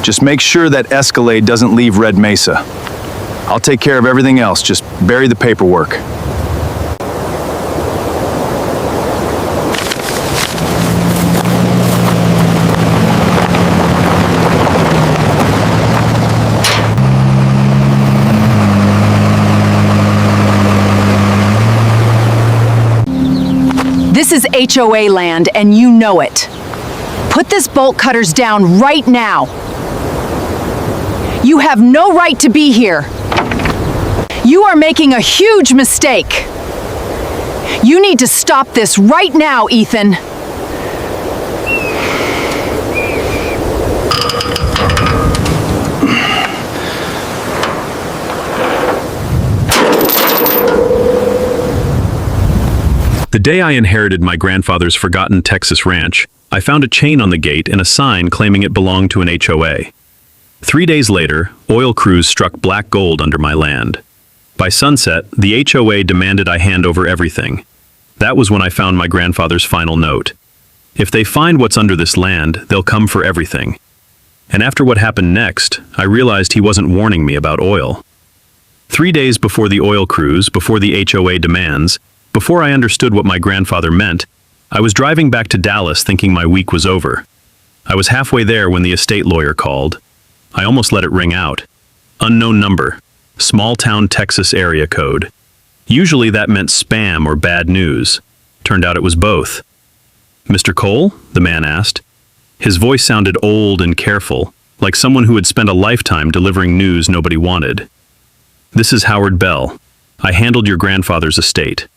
Just make sure that Escalade doesn't leave Red Mesa. I'll take care of everything else, just bury the paperwork. This is HOA land, and you know it. Put this bolt cutters down right now. You have no right to be here. You are making a huge mistake. You need to stop this right now, Ethan. The day I inherited my grandfather's forgotten Texas ranch, I found a chain on the gate and a sign claiming it belonged to an HOA. 3 days later, oil crews struck black gold under my land. By sunset, the HOA demanded I hand over everything. That was when I found my grandfather's final note. If they find what's under this land, they'll come for everything. And after what happened next, I realized he wasn't warning me about oil. 3 days before the oil crews, before the HOA demands, before I understood what my grandfather meant, I was driving back to Dallas thinking my week was over. I was halfway there when the estate lawyer called. I almost let it ring out. Unknown number. Small-town Texas area code. Usually that meant spam or bad news. Turned out it was both. "Mr. Cole?" the man asked. His voice sounded old and careful, like someone who had spent a lifetime delivering news nobody wanted. "This is Howard Bell. I handled your grandfather's estate."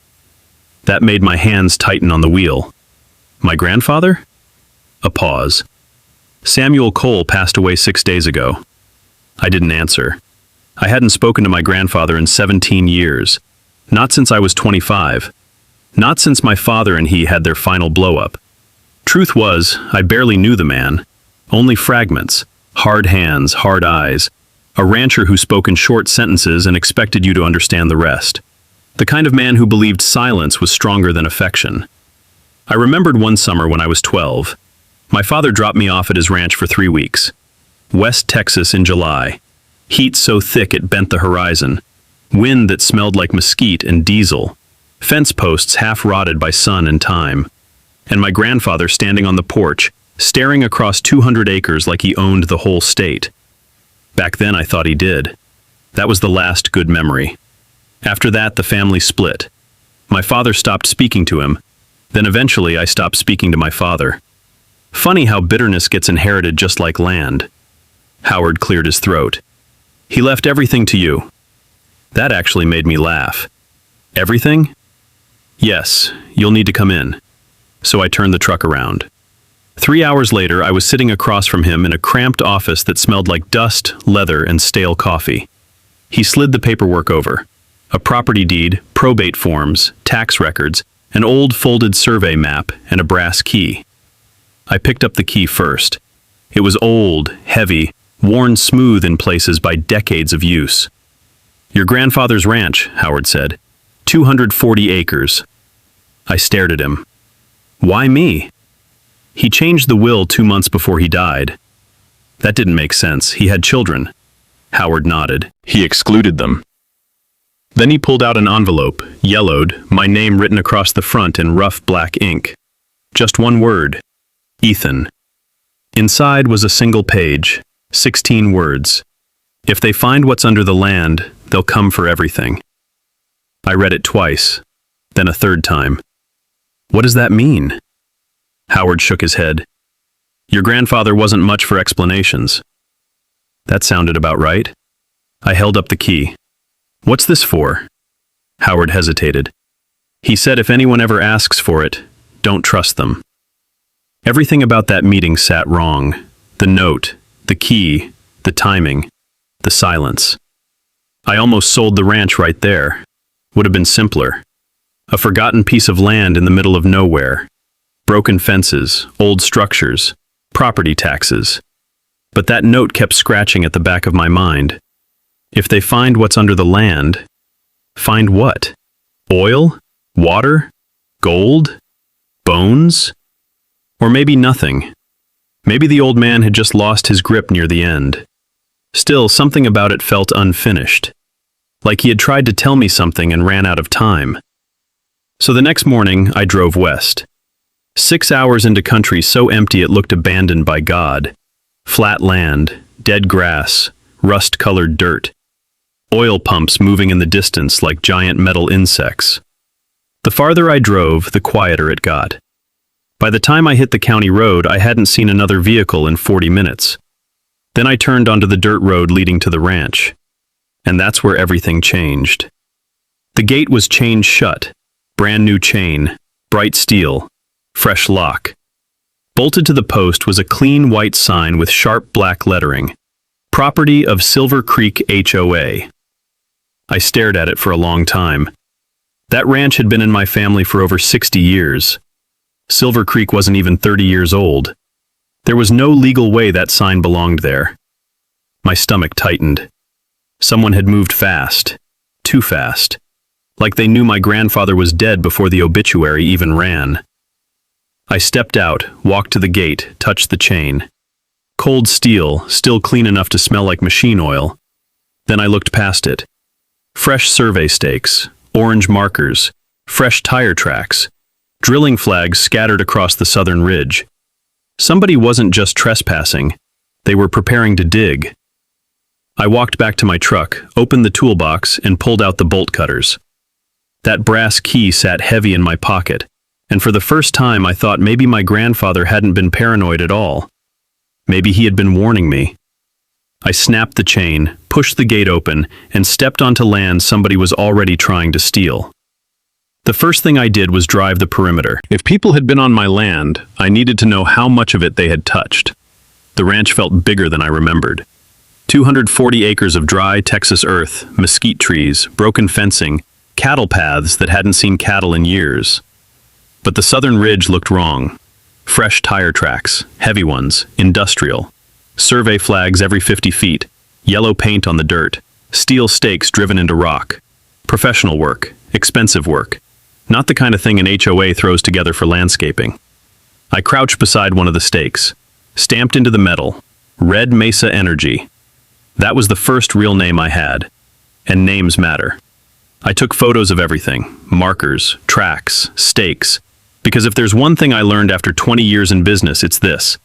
That made my hands tighten on the wheel. My grandfather? A pause. "Samuel Cole passed away 6 days ago." I didn't answer. I hadn't spoken to my grandfather in 17 years. Not since I was 25. Not since my father and he had their final blow-up. Truth was, I barely knew the man. Only fragments. Hard hands, hard eyes. A rancher who spoke in short sentences and expected you to understand the rest. The kind of man who believed silence was stronger than affection. I remembered one summer when I was 12. My father dropped me off at his ranch for 3 weeks. West Texas in July. Heat so thick it bent the horizon. Wind that smelled like mesquite and diesel. Fence posts half rotted by sun and time. And my grandfather standing on the porch, staring across 200 acres like he owned the whole state. Back then I thought he did. That was the last good memory. After that, the family split. My father stopped speaking to him. Then eventually I stopped speaking to my father. Funny how bitterness gets inherited just like land. Howard cleared his throat. "He left everything to you." That actually made me laugh. "Everything?" "Yes, you'll need to come in." So I turned the truck around. 3 hours later, I was sitting across from him in a cramped office that smelled like dust, leather, and stale coffee. He slid the paperwork over. A property deed, probate forms, tax records, an old folded survey map, and a brass key. I picked up the key first. It was old, heavy, worn smooth in places by decades of use. "Your grandfather's ranch," Howard said. 240 acres. I stared at him. "Why me?" "He changed the will 2 months before he died." That didn't make sense. He had children. Howard nodded. "He excluded them." Then he pulled out an envelope, yellowed, my name written across the front in rough black ink. Just one word. Ethan. Inside was a single page, 16 words. "If they find what's under the land, they'll come for everything." I read it twice, then a third time. "What does that mean?" Howard shook his head. "Your grandfather wasn't much for explanations." That sounded about right. I held up the key. "What's this for?" Howard hesitated. He said if anyone ever asks for it, don't trust them. Everything about that meeting sat wrong. The note, the key, the timing, the silence. I almost sold the ranch right there. Would have been simpler. A forgotten piece of land in the middle of nowhere. Broken fences, old structures, property taxes. But that note kept scratching at the back of my mind. If they find what's under the land, find what? Oil? Water? Gold? Bones? Or maybe nothing. Maybe the old man had just lost his grip near the end. Still, something about it felt unfinished. Like he had tried to tell me something and ran out of time. So the next morning, I drove west. 6 hours into country so empty it looked abandoned by God. Flat land, dead grass, rust-colored dirt. Oil pumps moving in the distance like giant metal insects. The farther I drove, the quieter it got. By the time I hit the county road, I hadn't seen another vehicle in 40 minutes. Then I turned onto the dirt road leading to the ranch. And that's where everything changed. The gate was chained shut. Brand new chain, bright steel, fresh lock. Bolted to the post was a clean white sign with sharp black lettering. Property of Silver Creek HOA. I stared at it for a long time. That ranch had been in my family for over 60 years. Silver Creek wasn't even 30 years old. There was no legal way that sign belonged there. My stomach tightened. Someone had moved fast. Too fast. Like they knew my grandfather was dead before the obituary even ran. I stepped out, walked to the gate, touched the chain. Cold steel, still clean enough to smell like machine oil. Then I looked past it. Fresh survey stakes, orange markers, fresh tire tracks, drilling flags scattered across the southern ridge. Somebody wasn't just trespassing, they were preparing to dig. I walked back to my truck, opened the toolbox, and pulled out the bolt cutters. That brass key sat heavy in my pocket, and for the first time I thought maybe my grandfather hadn't been paranoid at all. Maybe he had been warning me. I snapped the chain, pushed the gate open, and stepped onto land somebody was already trying to steal. The first thing I did was drive the perimeter. If people had been on my land, I needed to know how much of it they had touched. The ranch felt bigger than I remembered. 240 acres of dry Texas earth, mesquite trees, broken fencing, cattle paths that hadn't seen cattle in years. But the southern ridge looked wrong. Fresh tire tracks, heavy ones, industrial. Survey flags every 50 feet, yellow paint on the dirt, steel stakes driven into rock. Professional work, expensive work. Not the kind of thing an HOA throws together for landscaping. I crouched beside one of the stakes, stamped into the metal, Red Mesa Energy. That was the first real name I had. And names matter. I took photos of everything, markers, tracks, stakes, because if there's one thing I learned after 20 years in business, it's this.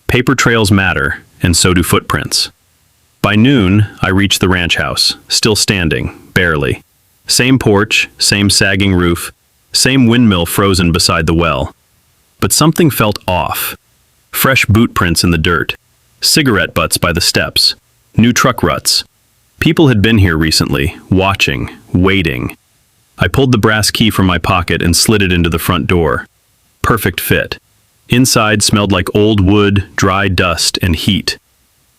Paper trails matter, and so do footprints. By noon, I reached the ranch house, still standing, barely. Same porch, same sagging roof, same windmill frozen beside the well. But something felt off. Fresh boot prints in the dirt, cigarette butts by the steps, new truck ruts. People had been here recently, watching, waiting. I pulled the brass key from my pocket and slid it into the front door. Perfect fit. Inside smelled like old wood, dry dust, and heat.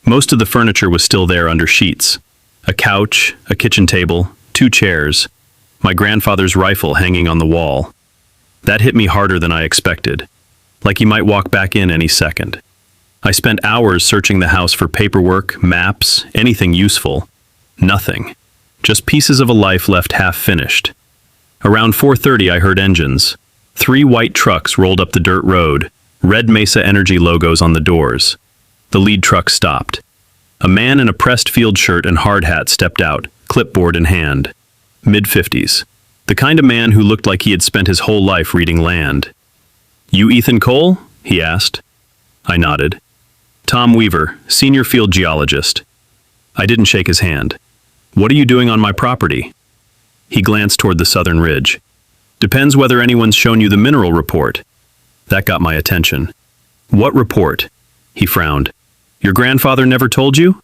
Most of the furniture was still there under sheets. A couch, a kitchen table, 2 chairs. My grandfather's rifle hanging on the wall. That hit me harder than I expected. Like he might walk back in any second. I spent hours searching the house for paperwork, maps, anything useful. Nothing. Just pieces of a life left half-finished. Around 4:30 I heard engines. 3 white trucks rolled up the dirt road, Red Mesa Energy logos on the doors. The lead truck stopped. A man in a pressed field shirt and hard hat stepped out, clipboard in hand. Mid-50s. The kind of man who looked like he had spent his whole life reading land. "You Ethan Cole?" he asked. I nodded. "Tom Weaver, senior field geologist." I didn't shake his hand. "What are you doing on my property?" He glanced toward the southern ridge. "Depends whether anyone's shown you the mineral report." That got my attention. "What report?" He frowned. "Your grandfather never told you?"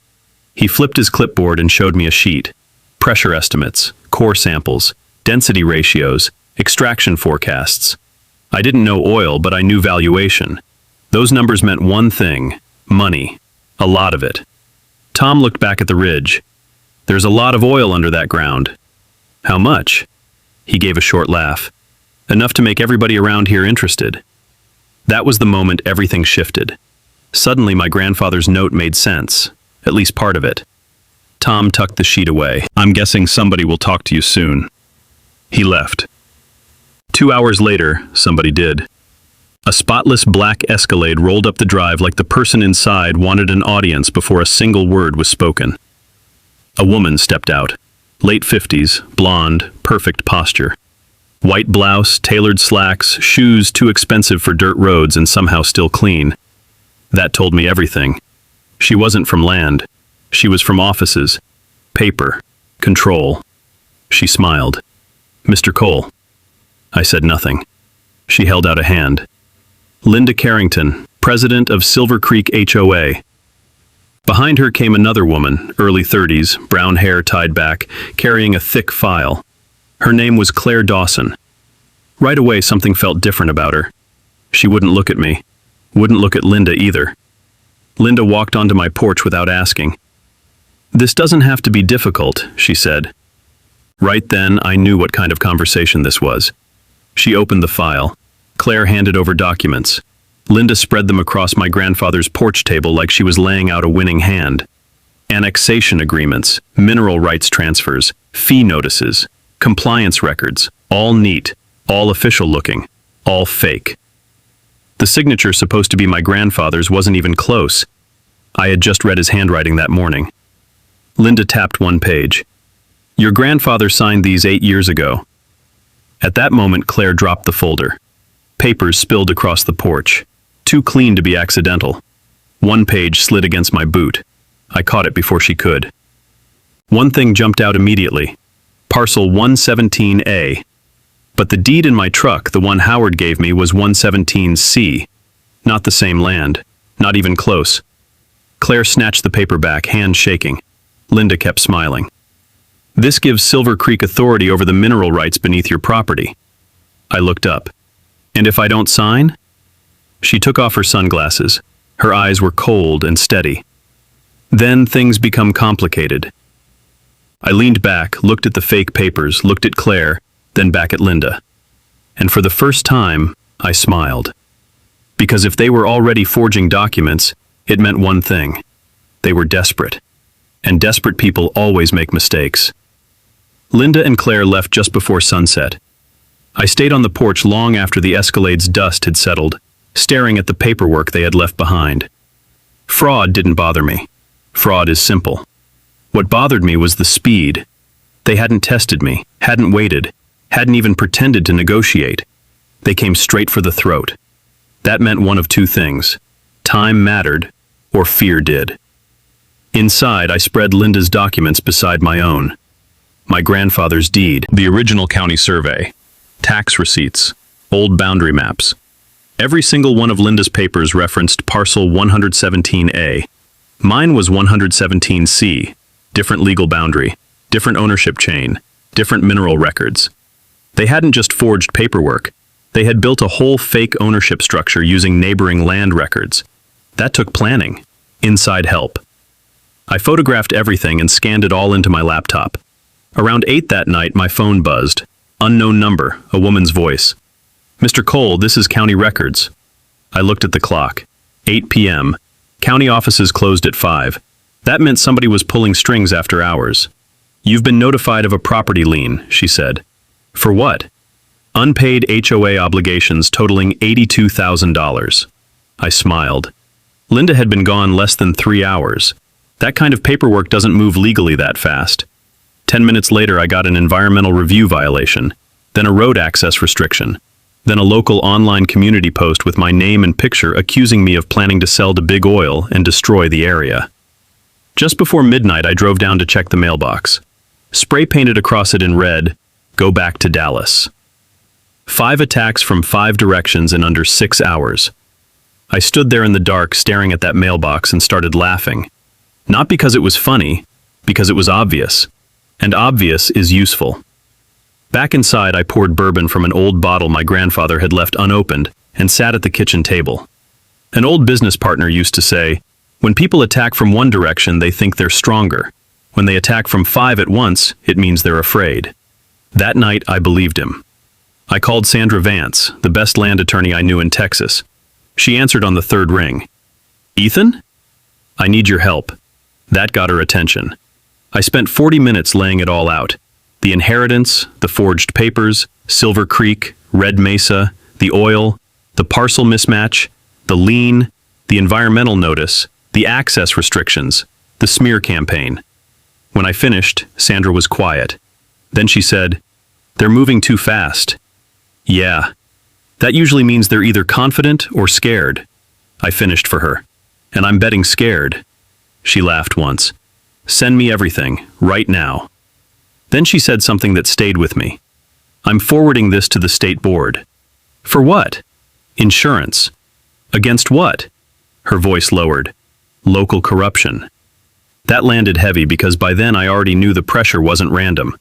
He flipped his clipboard and showed me a sheet. Pressure estimates, core samples, density ratios, extraction forecasts. I didn't know oil, but I knew valuation. Those numbers meant one thing: money. A lot of it. Tom looked back at the ridge. "There's a lot of oil under that ground." "How much?" He gave a short laugh. "Enough to make everybody around here interested." That was the moment everything shifted. Suddenly my grandfather's note made sense, at least part of it. Tom tucked the sheet away. "I'm guessing somebody will talk to you soon." He left. 2 hours later, somebody did. A spotless black Escalade rolled up the drive like the person inside wanted an audience before a single word was spoken. A woman stepped out. Late 50s, blonde, perfect posture. White blouse, tailored slacks, shoes too expensive for dirt roads and somehow still clean. That told me everything. She wasn't from land. She was from offices. Paper. Control. She smiled. "Mr. Cole." I said nothing. She held out a hand. "Linda Carrington, president of Silver Creek HOA." Behind her came another woman, early 30s, brown hair tied back, carrying a thick file. Her name was Claire Dawson. Right away, something felt different about her. She wouldn't look at me. Wouldn't look at Linda either. Linda walked onto my porch without asking. "This doesn't have to be difficult," she said. Right then, I knew what kind of conversation this was. She opened the file. Claire handed over documents. Linda spread them across my grandfather's porch table like she was laying out a winning hand. Annexation agreements, mineral rights transfers, fee notices, compliance records, all neat, all official looking, all fake. The signature supposed to be my grandfather's wasn't even close. I had just read his handwriting that morning. Linda tapped one page. "Your grandfather signed these 8 years ago." At that moment, Claire dropped the folder. Papers spilled across the porch. Too clean to be accidental. One page slid against my boot. I caught it before she could. One thing jumped out immediately. Parcel 117A. But the deed in my truck, the one Howard gave me, was 117C. Not the same land. Not even close. Claire snatched the paper back, hand shaking. Linda kept smiling. "This gives Silver Creek authority over the mineral rights beneath your property." I looked up. "And if I don't sign?" She took off her sunglasses. Her eyes were cold and steady. "Then things become complicated." I leaned back, looked at the fake papers, looked at Claire, then back at Linda. And for the first time, I smiled. Because if they were already forging documents, it meant one thing. They were desperate. And desperate people always make mistakes. Linda and Claire left just before sunset. I stayed on the porch long after the Escalade's dust had settled, staring at the paperwork they had left behind. Fraud didn't bother me. Fraud is simple. What bothered me was the speed. They hadn't tested me, hadn't waited, hadn't even pretended to negotiate. They came straight for the throat. That meant one of two things. Time mattered, or fear did. Inside, I spread Linda's documents beside my own. My grandfather's deed, the original county survey, tax receipts, old boundary maps. Every single one of Linda's papers referenced parcel 117A. Mine was 117C, different legal boundary, different ownership chain, different mineral records. They hadn't just forged paperwork. They had built a whole fake ownership structure using neighboring land records. That took planning, inside help. I photographed everything and scanned it all into my laptop. Around 8 that night, my phone buzzed. Unknown number, a woman's voice. "Mr. Cole, this is county records." I looked at the clock. 8 p.m. County offices closed at 5. That meant somebody was pulling strings after hours. "You've been notified of a property lien," she said. "For what?" "Unpaid HOA obligations totaling $82,000. I smiled. Linda had been gone less than 3 hours. That kind of paperwork doesn't move legally that fast. 10 minutes later, I got an environmental review violation, then a road access restriction, then a local online community post with my name and picture accusing me of planning to sell to Big Oil and destroy the area. Just before midnight, I drove down to check the mailbox. Spray painted across it in red, "Go back to Dallas." 5 attacks from 5 directions in under 6 hours. I stood there in the dark staring at that mailbox and started laughing. Not because it was funny, because it was obvious. And obvious is useful. Back inside, I poured bourbon from an old bottle my grandfather had left unopened and sat at the kitchen table. An old business partner used to say, "When people attack from one direction, they think they're stronger. When they attack from 5 at once, it means they're afraid." That night, I believed him. I called Sandra Vance, the best land attorney I knew in Texas. She answered on the 3rd ring. "Ethan? I need your help." That got her attention. I spent 40 minutes laying it all out. The inheritance, the forged papers, Silver Creek, Red Mesa, the oil, The parcel mismatch, the lien, the environmental notice, the access restrictions, the smear campaign. When I finished, Sandra was quiet. Then she said, "They're moving too fast." Yeah. That usually means they're either confident or scared. I finished for her. And I'm betting scared. She laughed once. "Send me everything, right now." Then she said something that stayed with me. "I'm forwarding this to the state board." "For what?" "Insurance." "Against what?" Her voice lowered. "Local corruption." That landed heavy because by then I already knew the pressure wasn't random.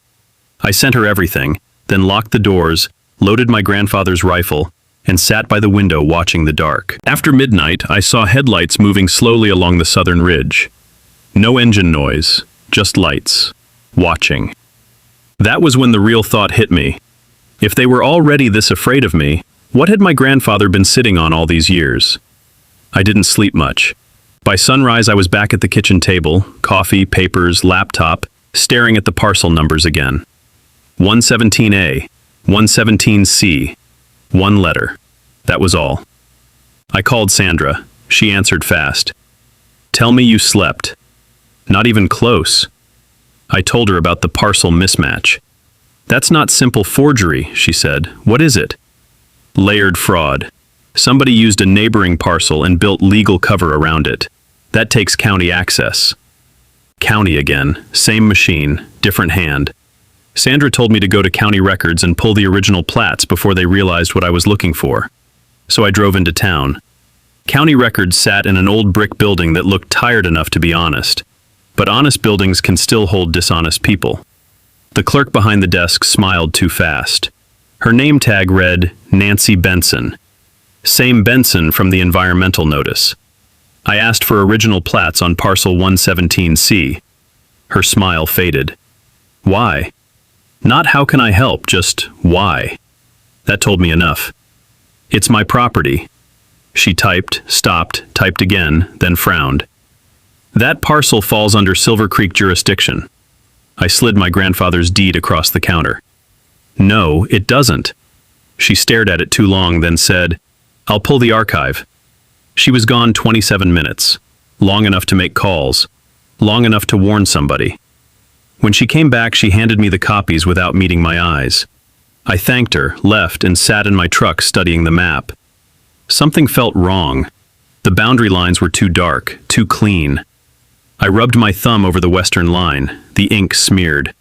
I sent her everything, then locked the doors, loaded my grandfather's rifle, and sat by the window watching the dark. After midnight, I saw headlights moving slowly along the southern ridge. No engine noise, just lights. Watching. That was when the real thought hit me. If they were already this afraid of me, what had my grandfather been sitting on all these years? I didn't sleep much. By sunrise, I was back at the kitchen table, coffee, papers, laptop, staring at the parcel numbers again. 117A, 117C, one letter. That was all. I called Sandra. She answered fast. "Tell me you slept." "Not even close." I told her about the parcel mismatch. "That's not simple forgery," she said. "What is it?" "Layered fraud. Somebody used a neighboring parcel and built legal cover around it. That takes county access." County again. Same machine, different hand. Sandra told me to go to county records and pull the original plats before they realized what I was looking for. So I drove into town. County records sat in an old brick building that looked tired enough to be honest. But honest buildings can still hold dishonest people. The clerk behind the desk smiled too fast. Her name tag read, Nancy Benson. Same Benson from the environmental notice. I asked for original plats on parcel 117C. Her smile faded. "Why?" Not "how can I help," just "why?" That told me enough. "It's my property." She typed, stopped, typed again, then frowned. "That parcel falls under Silver Creek jurisdiction." I slid my grandfather's deed across the counter. "No, it doesn't." She stared at it too long, then said, "I'll pull the archive." She was gone 27 minutes, long enough to make calls, long enough to warn somebody. When she came back, she handed me the copies without meeting my eyes. I thanked her, left, and sat in my truck studying the map. Something felt wrong. The boundary lines were too dark, too clean. I rubbed my thumb over the western line, the ink smeared.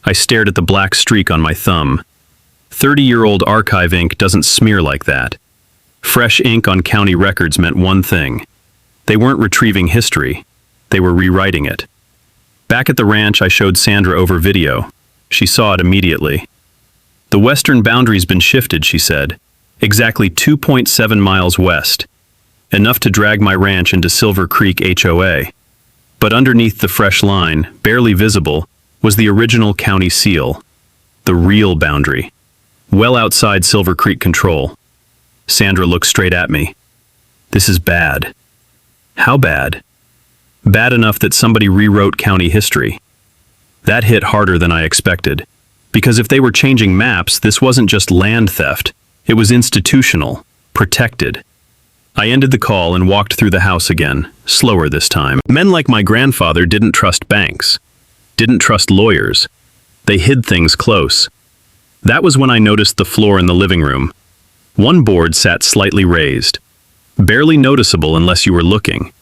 I stared at the black streak on my thumb. 30-year-old archive ink doesn't smear like that. Fresh ink on county records meant one thing. They weren't retrieving history. They were rewriting it. Back at the ranch, I showed Sandra over video. She saw it immediately. "The western boundary's been shifted," she said. "Exactly 2.7 miles west. Enough to drag my ranch into Silver Creek HOA. But underneath the fresh line, barely visible, was the original county seal. The real boundary. Well outside Silver Creek control." Sandra looked straight at me. "This is bad." "How bad?" "Bad enough that somebody rewrote county history." That hit harder than I expected. Because if they were changing maps, this wasn't just land theft. It was institutional, protected. I ended the call and walked through the house again, slower this time. Men like my grandfather didn't trust banks, didn't trust lawyers. They hid things close. That was when I noticed the floor in the living room. One board sat slightly raised, barely noticeable unless you were looking.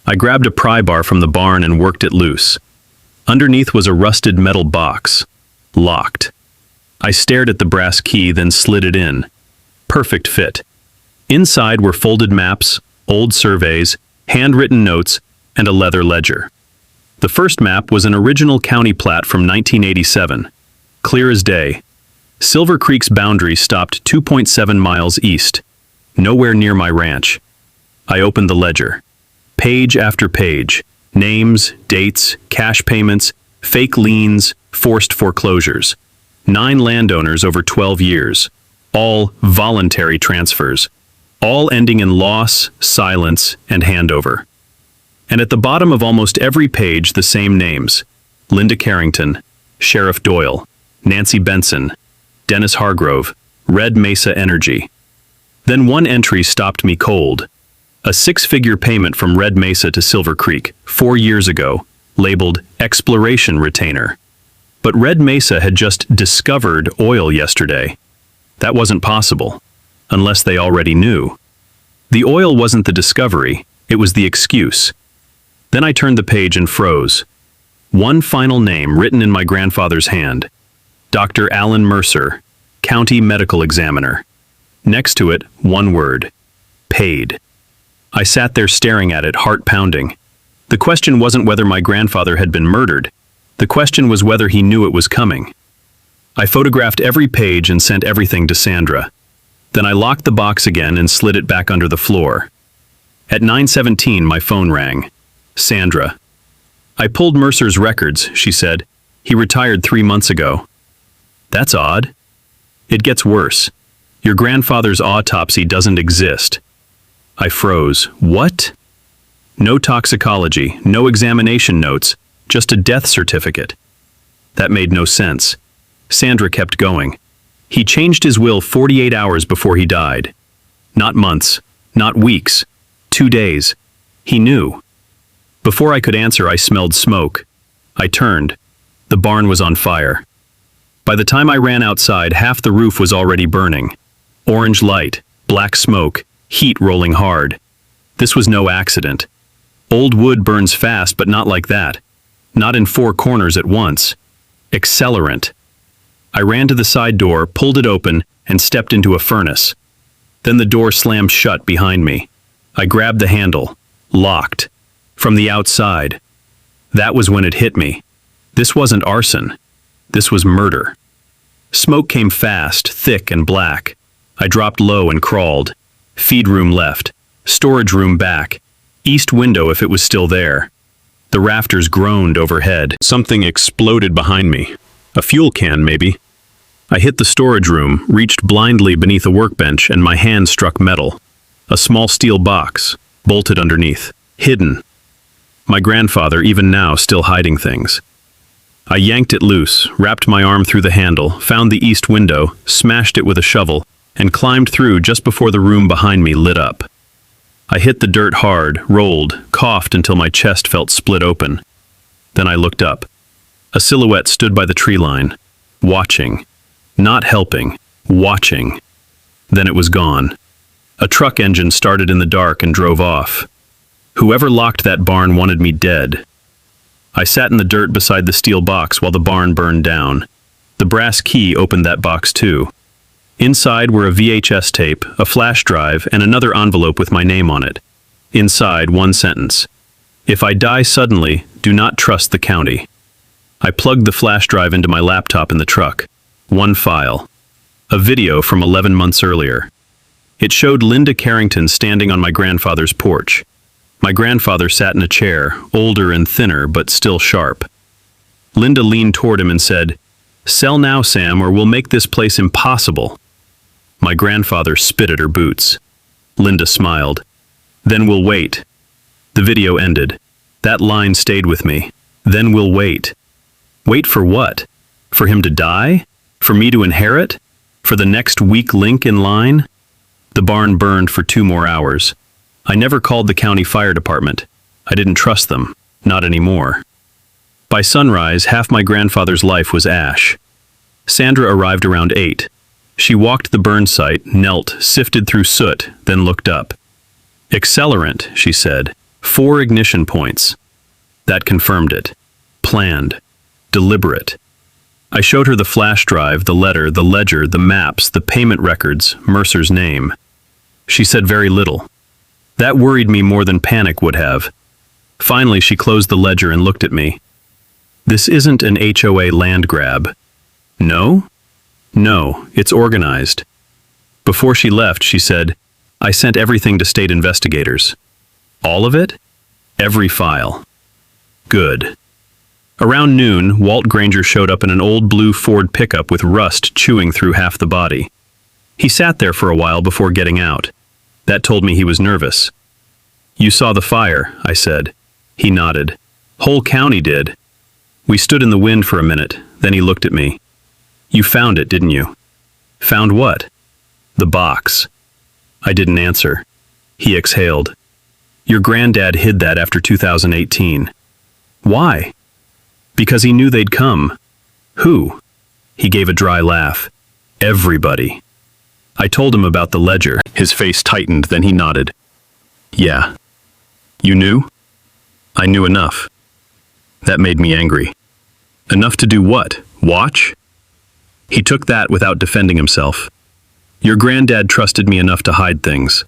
I grabbed a pry bar from the barn and worked it loose. Underneath was a rusted metal box, locked. I stared at the brass key, then slid it in. Perfect fit. Inside were folded maps, old surveys, handwritten notes, and a leather ledger. The first map was an original county plat from 1987. Clear as day. Silver Creek's boundary stopped 2.7 miles east, nowhere near my ranch. I opened the ledger. Page after page. Names, dates, cash payments, fake liens, forced foreclosures. 9 landowners over 12 years. All voluntary transfers. All ending in loss, silence, and handover. And at the bottom of almost every page, the same names. Linda Carrington, Sheriff Doyle, Nancy Benson, Dennis Hargrove, Red Mesa Energy. Then one entry stopped me cold. A 6-figure payment from Red Mesa to Silver Creek, 4 years ago, labeled Exploration Retainer. But Red Mesa had just discovered oil yesterday. That wasn't possible, unless they already knew. The oil wasn't the discovery, it was the excuse. Then I turned the page and froze. One final name written in my grandfather's hand. Dr. Alan Mercer, County Medical Examiner. Next to it, one word. Paid. I sat there staring at it, heart pounding. The question wasn't whether my grandfather had been murdered. The question was whether he knew it was coming. I photographed every page and sent everything to Sandra. Then I locked the box again and slid it back under the floor. At 9:17, my phone rang. Sandra. I pulled Mercer's records, she said. He retired 3 months ago. That's odd. It gets worse. Your grandfather's autopsy doesn't exist. I froze. What? No toxicology, no examination notes, just a death certificate. That made no sense. Sandra kept going. He changed his will 48 hours before he died. Not months, not weeks, 2 days. He knew. Before I could answer, I smelled smoke. I turned. The barn was on fire. By the time I ran outside, half the roof was already burning. Orange light, black smoke, heat rolling hard. This was no accident. Old wood burns fast, but not like that. Not in 4 corners at once. Accelerant. I ran to the side door, pulled it open, and stepped into a furnace. Then the door slammed shut behind me. I grabbed the handle. Locked. From the outside. That was when it hit me. This wasn't arson. This was murder. Smoke came fast, thick and black. I dropped low and crawled. Feed room left. Storage room back. East window if it was still there. The rafters groaned overhead. Something exploded behind me. A fuel can, maybe. I hit the storage room, reached blindly beneath a workbench, and my hand struck metal. A small steel box, bolted underneath. Hidden. My grandfather, even now, still hiding things. I yanked it loose, wrapped my arm through the handle, found the east window, smashed it with a shovel, and climbed through just before the room behind me lit up. I hit the dirt hard, rolled, coughed until my chest felt split open. Then I looked up. A silhouette stood by the tree line, watching. Not helping, watching. Then it was gone. A truck engine started in the dark and drove off. Whoever locked that barn wanted me dead. I sat in the dirt beside the steel box while the barn burned down. The brass key opened that box too. Inside were a VHS tape, a flash drive, and another envelope with my name on it. Inside, one sentence. If I die suddenly, do not trust the county. I plugged the flash drive into my laptop in the truck. One file. A video from 11 months earlier. It showed Linda Carrington standing on my grandfather's porch. My grandfather sat in a chair, older and thinner, but still sharp. Linda leaned toward him and said, "Sell now, Sam, or we'll make this place impossible." My grandfather spit at her boots. Linda smiled. "Then we'll wait." The video ended. That line stayed with me. Then we'll wait. Wait for what? For him to die? For me to inherit? For the next weak link in line? The barn burned for 2 more hours. I never called the county fire department. I didn't trust them. Not anymore. By sunrise, half my grandfather's life was ash. Sandra arrived around 8. She walked the burn site, knelt, sifted through soot, then looked up. "Accelerant," she said. 4 ignition points. That confirmed it. Planned. Deliberate. I showed her the flash drive, the letter, the ledger, the maps, the payment records, Mercer's name. She said very little. That worried me more than panic would have. Finally, she closed the ledger and looked at me. "This isn't an HOA land grab." "No?" "No, it's organized." Before she left, she said, "I sent everything to state investigators." "All of it?" "Every file." "Good." Around noon, Walt Granger showed up in an old blue Ford pickup with rust chewing through half the body. He sat there for a while before getting out. That told me he was nervous. "You saw the fire," I said. He nodded. "Whole county did." We stood in the wind for a minute, then he looked at me. "You found it, didn't you?" "Found what?" "The box." I didn't answer. He exhaled. Your granddad hid that after 2018. Why? Because he knew they'd come. Who? He gave a dry laugh. Everybody. I told him about the ledger. His face tightened, then he nodded. Yeah. You knew? I knew enough. That made me angry. Enough to do what? Watch? He took that without defending himself. Your granddad trusted me enough to hide things.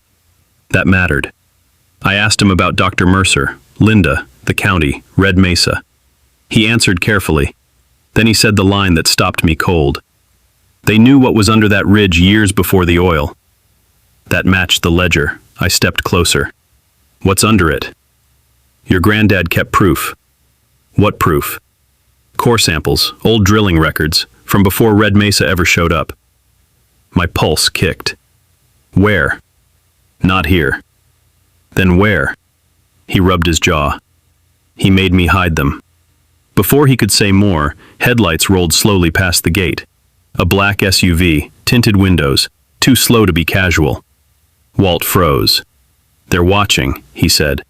That mattered. I asked him about Dr. Mercer, Linda, the county, Red Mesa. He answered carefully. Then he said the line that stopped me cold. They knew what was under that ridge years before the oil. That matched the ledger. I stepped closer. What's under it? Your granddad kept proof. What proof? Core samples, old drilling records, from before Red Mesa ever showed up. My pulse kicked. Where? Not here. Then where? He rubbed his jaw. He made me hide them. Before he could say more, headlights rolled slowly past the gate. A black SUV, tinted windows, too slow to be casual. Walt froze. They're watching, he said.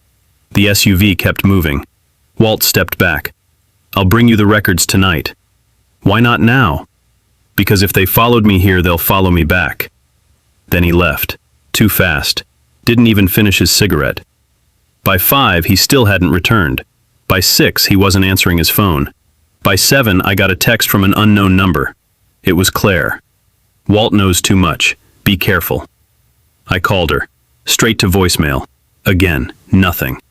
The SUV kept moving. Walt stepped back. I'll bring you the records tonight. Why not now? Because if they followed me here, they'll follow me back. Then he left. Too fast. Didn't even finish his cigarette. By 5, he still hadn't returned. By 6, he wasn't answering his phone. By 7, I got a text from an unknown number. It was Claire. Walt knows too much. Be careful. I called her. Straight to voicemail. Again, nothing.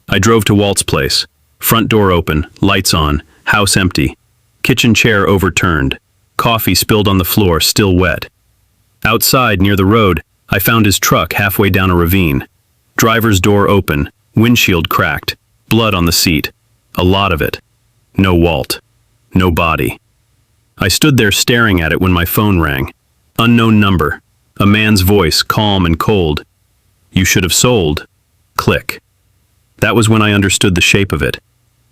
I drove to Walt's place. Front door open, lights on, house empty. Kitchen chair overturned. Coffee spilled on the floor, still wet. Outside, near the road, I found his truck halfway down a ravine. Driver's door open, windshield cracked, blood on the seat. A lot of it. No Walt. No body. I stood there staring at it when my phone rang. Unknown number. A man's voice, calm and cold. You should have sold. Click. That was when I understood the shape of it.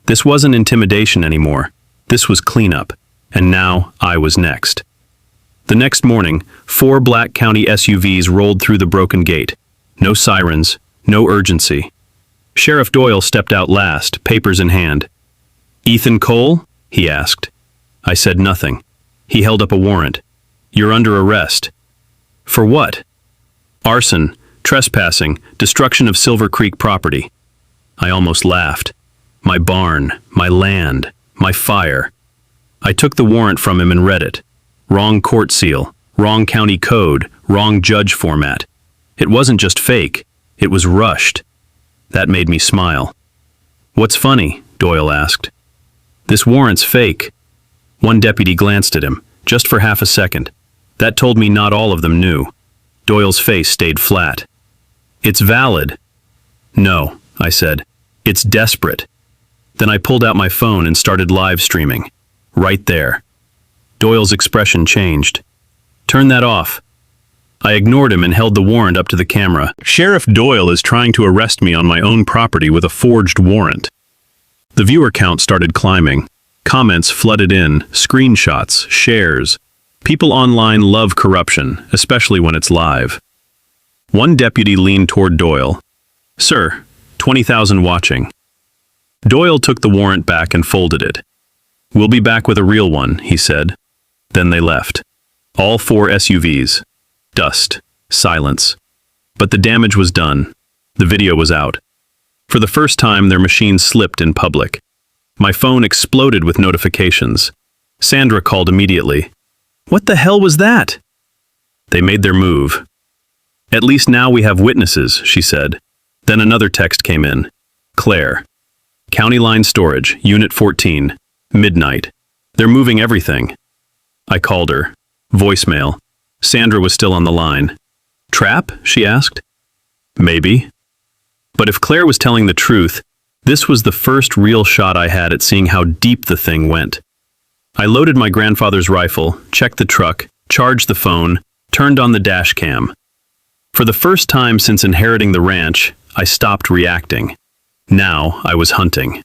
This wasn't intimidation anymore. This was cleanup. And now I was next. The next morning, 4 Black County SUVs rolled through the broken gate. No sirens, no urgency. Sheriff Doyle stepped out last, papers in hand. Ethan Cole? He asked. I said nothing. He held up a warrant. You're under arrest. For what? Arson, trespassing, destruction of Silver Creek property. I almost laughed. My barn, my land, my fire. I took the warrant from him and read it. Wrong court seal, wrong county code, wrong judge format. It wasn't just fake, it was rushed. That made me smile. What's funny? Doyle asked. This warrant's fake. One deputy glanced at him, just for half a second. That told me not all of them knew. Doyle's face stayed flat. It's valid. No, I said. It's desperate. Then I pulled out my phone and started live streaming. Right there. Doyle's expression changed. Turn that off. I ignored him and held the warrant up to the camera. Sheriff Doyle is trying to arrest me on my own property with a forged warrant. The viewer count started climbing. Comments flooded in, screenshots, shares. People online love corruption, especially when it's live. One deputy leaned toward Doyle. Sir, 20,000 watching. Doyle took the warrant back and folded it. We'll be back with a real one, he said. Then they left. All 4 SUVs. Dust. Silence. But the damage was done. The video was out. For the first time, their machine slipped in public. My phone exploded with notifications. Sandra called immediately. What the hell was that? They made their move. At least now we have witnesses, she said. Then another text came in. Claire. County Line Storage, Unit 14. Midnight. They're moving everything. I called her. Voicemail. Sandra was still on the line. Trap? She asked. Maybe. But if Claire was telling the truth, this was the first real shot I had at seeing how deep the thing went. I loaded my grandfather's rifle, checked the truck, charged the phone, turned on the dash cam. For the first time since inheriting the ranch, I stopped reacting. Now I was hunting.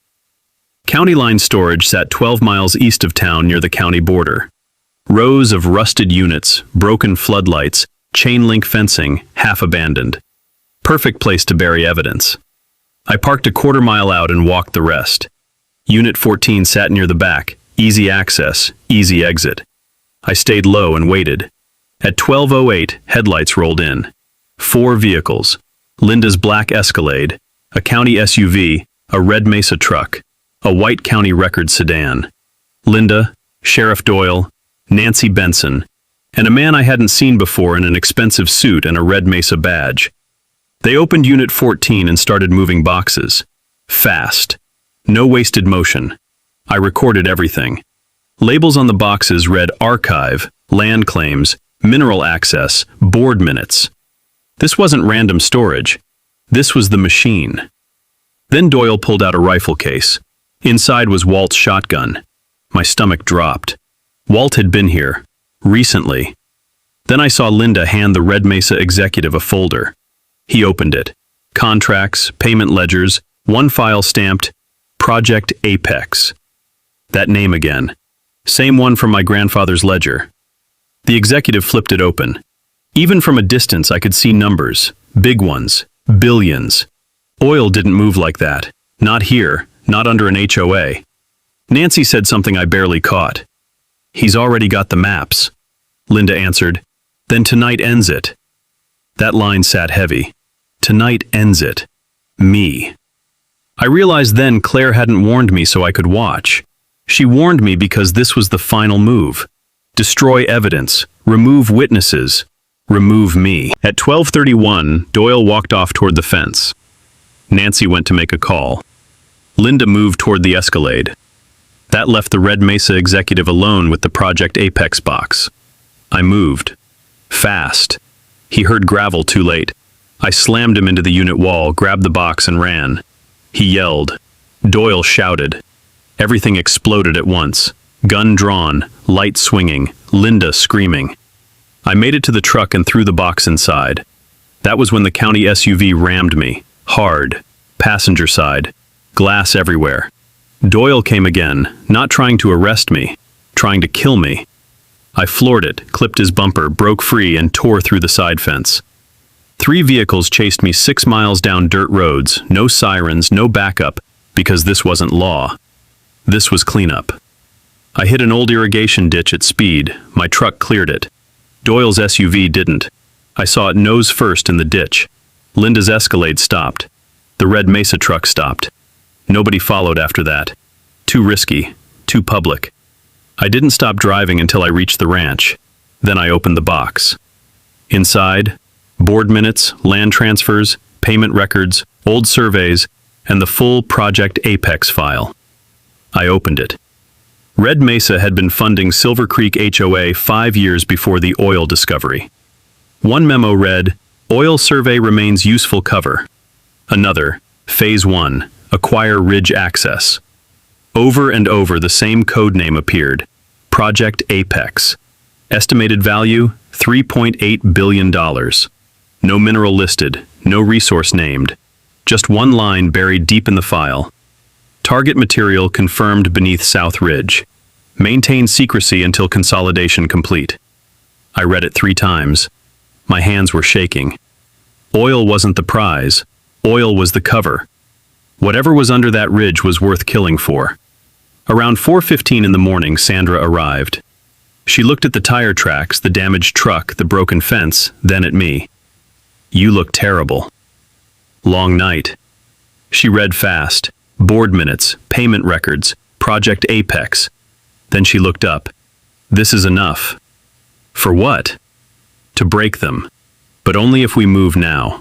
County Line Storage sat 12 miles east of town near the county border. Rows of rusted units, broken floodlights, Chain link fencing, half abandoned. Perfect place to bury evidence. I parked a quarter-mile out and walked the rest. Unit 14 sat near the back, easy access, easy exit. I stayed low and waited. At 12:08, headlights rolled in. 4 vehicles. Linda's black Escalade, a county SUV, a red Mesa truck, a white county record sedan. Linda, Sheriff Doyle, Nancy Benson, and a man I hadn't seen before in an expensive suit and a red Mesa badge. They opened Unit 14 and started moving boxes. Fast. No wasted motion. I recorded everything. Labels on the boxes read Archive, Land Claims, Mineral Access, Board Minutes. This wasn't random storage. This was the machine. Then Doyle pulled out a rifle case. Inside was Walt's shotgun. My stomach dropped. Walt had been here. Recently. Then I saw Linda hand the Red Mesa executive a folder. He opened it. Contracts, payment ledgers, one file stamped, Project Apex. That name again. Same one from my grandfather's ledger. The executive flipped it open. Even from a distance I could see numbers, big ones, billions. Oil didn't move like that. Not here, not under an HOA. Nancy said something I barely caught. He's already got the maps. Linda answered. Then tonight ends it. That line sat heavy. Tonight ends it. Me. I realized then Claire hadn't warned me so I could watch. She warned me because this was the final move. Destroy evidence. Remove witnesses. Remove me. At 12:31, Doyle walked off toward the fence. Nancy went to make a call. Linda moved toward the Escalade. That left the Red Mesa executive alone with the Project Apex box. I moved. Fast. He heard gravel too late. I slammed him into the unit wall, grabbed the box and ran. He yelled. Doyle shouted. Everything exploded at once. Gun drawn, light swinging, Linda screaming. I made it to the truck and threw the box inside. That was when the county SUV rammed me. Hard. Passenger side. Glass everywhere. Doyle came again, not trying to arrest me, trying to kill me. I floored it, clipped his bumper, broke free, and tore through the side fence. 3 vehicles chased me 6 miles down dirt roads, no sirens, no backup, because this wasn't law. This was cleanup. I hit an old irrigation ditch at speed. My truck cleared it. Doyle's SUV didn't. I saw it nose first in the ditch. Linda's Escalade stopped. The Red Mesa truck stopped. Nobody followed after that. Too risky. Too public. I didn't stop driving until I reached the ranch. Then I opened the box. Inside, board minutes, land transfers, payment records, old surveys, and the full Project Apex file. I opened it. Red Mesa had been funding Silver Creek HOA 5 years before the oil discovery. One memo read, Oil survey remains useful cover. Another, Phase 1, Acquire Ridge Access. Over and over the same code name appeared, Project Apex. Estimated value, $3.8 billion. No mineral listed, no resource named. Just one line buried deep in the file. Target material confirmed beneath South Ridge. Maintain secrecy until consolidation complete. I read it 3 times. My hands were shaking. Oil wasn't the prize. Oil was the cover. Whatever was under that ridge was worth killing for. Around 4:15 in the morning, Sandra arrived. She looked at the tire tracks, the damaged truck, the broken fence, then at me. You look terrible. Long night. She read fast. Board minutes, payment records, Project Apex. Then she looked up. This is enough. For what? To break them. But only if we move now.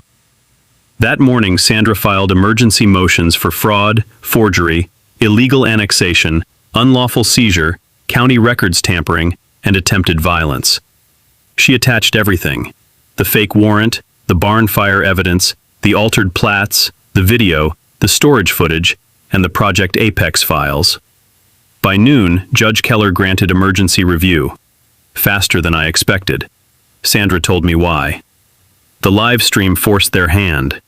That morning, Sandra filed emergency motions for fraud, forgery, illegal annexation, unlawful seizure, county records tampering, and attempted violence. She attached everything. The fake warrant, the barn fire evidence, the altered plats, the video, the storage footage, and the Project Apex files. By noon, Judge Keller granted emergency review. Faster than I expected. Sandra told me why. The live stream forced their hand.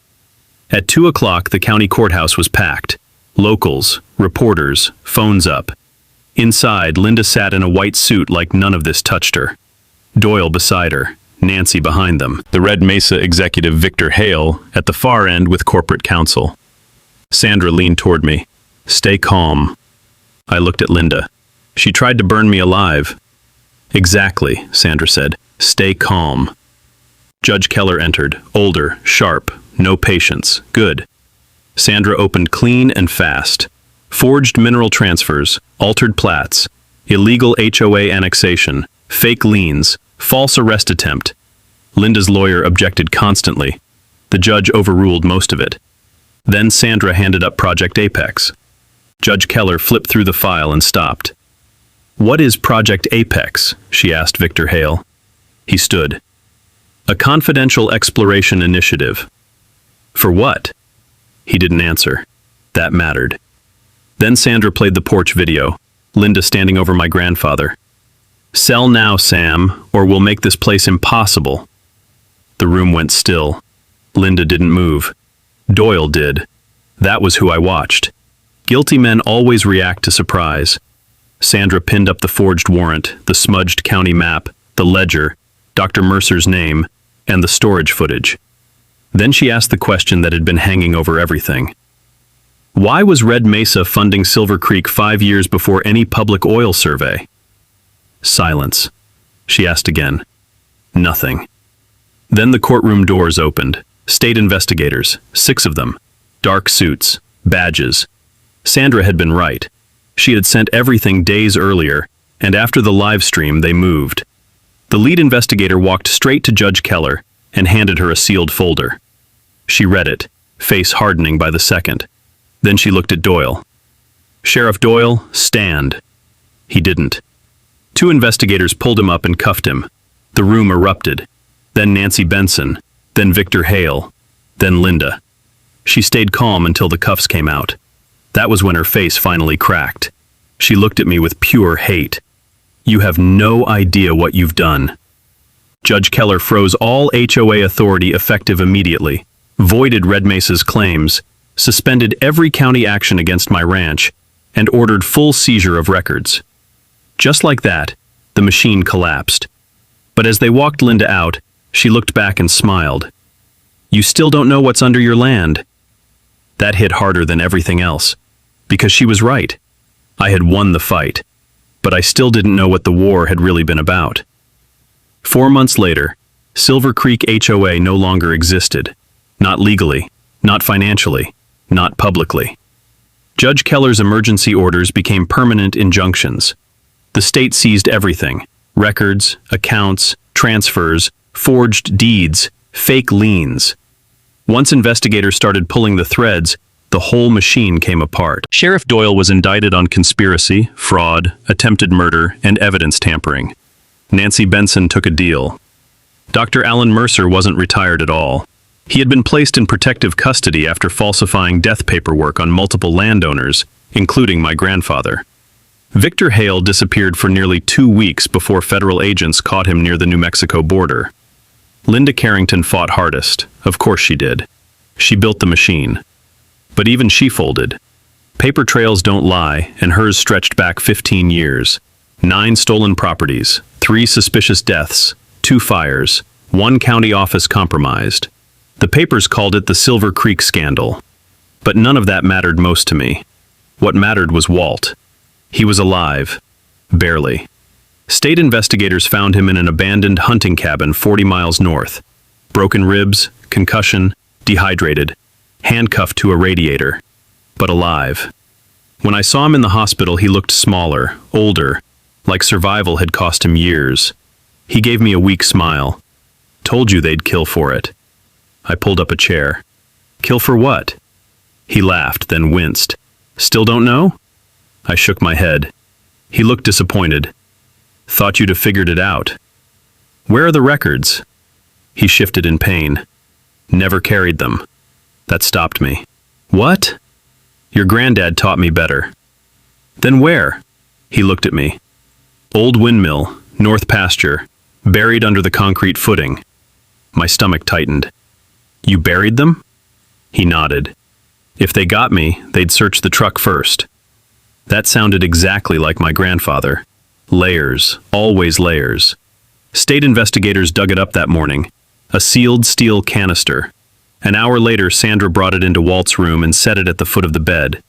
At 2 o'clock, the county courthouse was packed. Locals, reporters, phones up. Inside, Linda sat in a white suit like none of this touched her. Doyle beside her, Nancy behind them, the Red Mesa executive Victor Hale at the far end with corporate counsel. Sandra leaned toward me. "Stay calm." I looked at Linda. She tried to burn me alive. "Exactly," Sandra said. "Stay calm." Judge Keller entered, older, sharp, no patience. Good. Sandra opened clean and fast. Forged mineral transfers, altered plats, illegal HOA annexation, fake liens, false arrest attempt. Linda's lawyer objected constantly. The judge overruled most of it. Then Sandra handed up Project Apex. Judge Keller flipped through the file and stopped. "What is Project Apex?" she asked Victor Hale. He stood. "A confidential exploration initiative." "For what?" He didn't answer. That mattered. Then Sandra played the porch video, Linda standing over my grandfather. "Sell now, Sam, or we'll make this place impossible." The room went still. Linda didn't move. Doyle did. That was who I watched. Guilty men always react to surprise. Sandra pinned up the forged warrant, the smudged county map, the ledger, Dr. Mercer's name, and the storage footage. Then she asked the question that had been hanging over everything. Why was Red Mesa funding Silver Creek 5 years before any public oil survey? Silence. She asked again. Nothing. Then the courtroom doors opened. State investigators, 6 of them. Dark suits, badges. Sandra had been right. She had sent everything days earlier, and after the live stream, they moved. The lead investigator walked straight to Judge Keller and handed her a sealed folder. She read it, face hardening by the second. Then she looked at Doyle. "Sheriff Doyle, stand." He didn't. 2 investigators pulled him up and cuffed him. The room erupted. Then Nancy Benson, then Victor Hale, then Linda. She stayed calm until the cuffs came out. That was when her face finally cracked. She looked at me with pure hate. "You have no idea what you've done." Judge Keller froze all HOA authority effective immediately, voided Red Mesa's claims, suspended every county action against my ranch, and ordered full seizure of records. Just like that, the machine collapsed. But as they walked Linda out, she looked back and smiled. "You still don't know what's under your land." That hit harder than everything else, because she was right. I had won the fight, but I still didn't know what the war had really been about. 4 months later, Silver Creek HOA no longer existed. Not legally, not financially, not publicly. Judge Keller's emergency orders became permanent injunctions. The state seized everything: records, accounts, transfers, forged deeds, fake liens. Once investigators started pulling the threads, the whole machine came apart. Sheriff Doyle was indicted on conspiracy, fraud, attempted murder, and evidence tampering. Nancy Benson took a deal. Dr. Alan Mercer wasn't retired at all. He had been placed in protective custody after falsifying death paperwork on multiple landowners, including my grandfather. Victor Hale disappeared for nearly 2 weeks before federal agents caught him near the New Mexico border. Linda Carrington fought hardest. Of course she did. She built the machine. But even she folded. Paper trails don't lie, and hers stretched back 15 years. 9 stolen properties, 3 suspicious deaths, 2 fires, 1 county office compromised. The papers called it the Silver Creek scandal. But none of that mattered most to me. What mattered was Walt. He was alive. Barely. State investigators found him in an abandoned hunting cabin 40 miles north. Broken ribs, concussion, dehydrated, handcuffed to a radiator, but alive. When I saw him in the hospital, he looked smaller, older, like survival had cost him years. He gave me a weak smile. "Told you they'd kill for it." I pulled up a chair. "Kill for what?" He laughed, then winced. "Still don't know?" I shook my head. He looked disappointed. "Thought you'd have figured it out." "Where are the records?" He shifted in pain. "Never carried them." That stopped me. "What?" "Your granddad taught me better." "Then where?" He looked at me. "Old windmill, north pasture, buried under the concrete footing." My stomach tightened. "You buried them?" He nodded. "If they got me, they'd search the truck first." That sounded exactly like my grandfather. Layers, always layers. State investigators dug it up that morning, a sealed steel canister. An hour later, Sandra brought it into Walt's room and set it at the foot of the bed.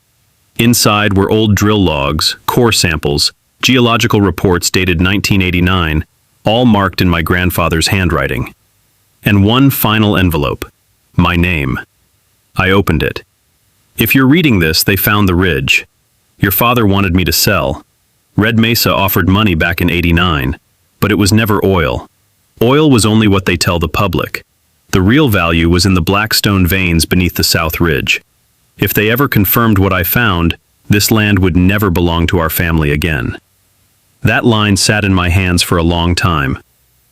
Inside were old drill logs, core samples, geological reports dated 1989, all marked in my grandfather's handwriting. And one final envelope, my name. I opened it. If you're reading this, they found the ridge. Your father wanted me to sell. Red Mesa offered money back in '89, but it was never oil. Oil was only what they tell the public. The real value was in the black stone veins beneath the South Ridge. If they ever confirmed what I found, this land would never belong to our family again. That line sat in my hands for a long time.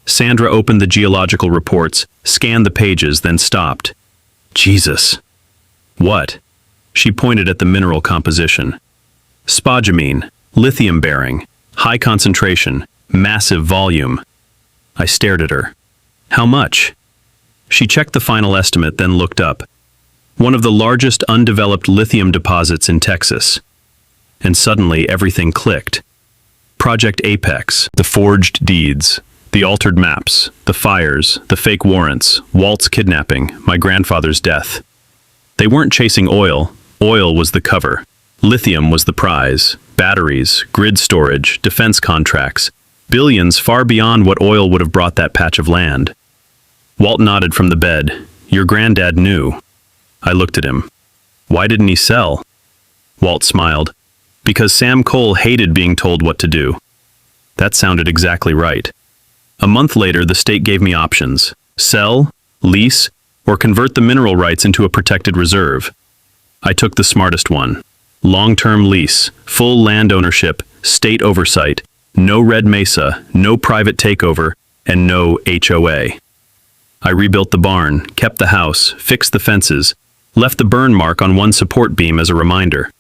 Sandra opened the geological reports, scanned the pages, then stopped. Jesus. What? She pointed at the mineral composition. Spodumene, lithium-bearing, high concentration, massive volume. I stared at her. How much? She checked the final estimate, then looked up. One of the largest undeveloped lithium deposits in Texas. And suddenly everything clicked. Project Apex, the forged deeds, the altered maps, the fires, the fake warrants, Walt's kidnapping, my grandfather's death. They weren't chasing oil. Oil was the cover. Lithium was the prize. Batteries, grid storage, defense contracts, billions far beyond what oil would have brought that patch of land. Walt nodded from the bed. Your granddad knew. I looked at him. Why didn't he sell? Walt smiled. Because Sam Cole hated being told what to do. That sounded exactly right. A month later, the state gave me options. Sell, lease, or convert the mineral rights into a protected reserve. I took the smartest one. Long-term lease, full land ownership, state oversight, no Red Mesa, no private takeover, and no HOA. I rebuilt the barn, kept the house, fixed the fences, left the burn mark on one support beam as a reminder.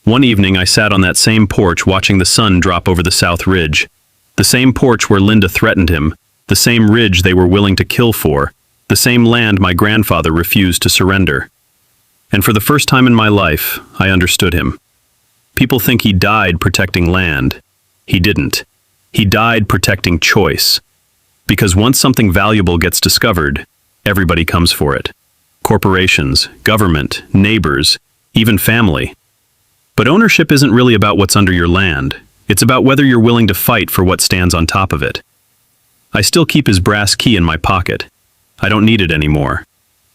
One evening I sat on that same porch watching the sun drop over the South Ridge. The same porch where Linda threatened him, the same ridge they were willing to kill for, the same land my grandfather refused to surrender. And for the first time in my life, I understood him. People think he died protecting land. He didn't. He died protecting choice. Because once something valuable gets discovered, everybody comes for it. Corporations, government, neighbors, even family. But ownership isn't really about what's under your land. It's about whether you're willing to fight for what stands on top of it. I still keep his brass key in my pocket. I don't need it anymore.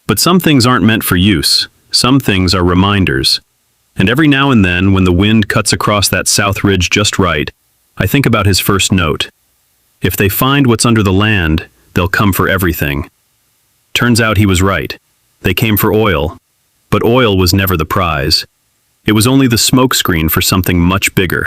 But some things aren't meant for use. Some things are reminders. And every now and then, when the wind cuts across that South Ridge just right, I think about his first note. If they find what's under the land, they'll come for everything. Turns out he was right. They came for oil. But oil was never the prize. It was only the smokescreen for something much bigger.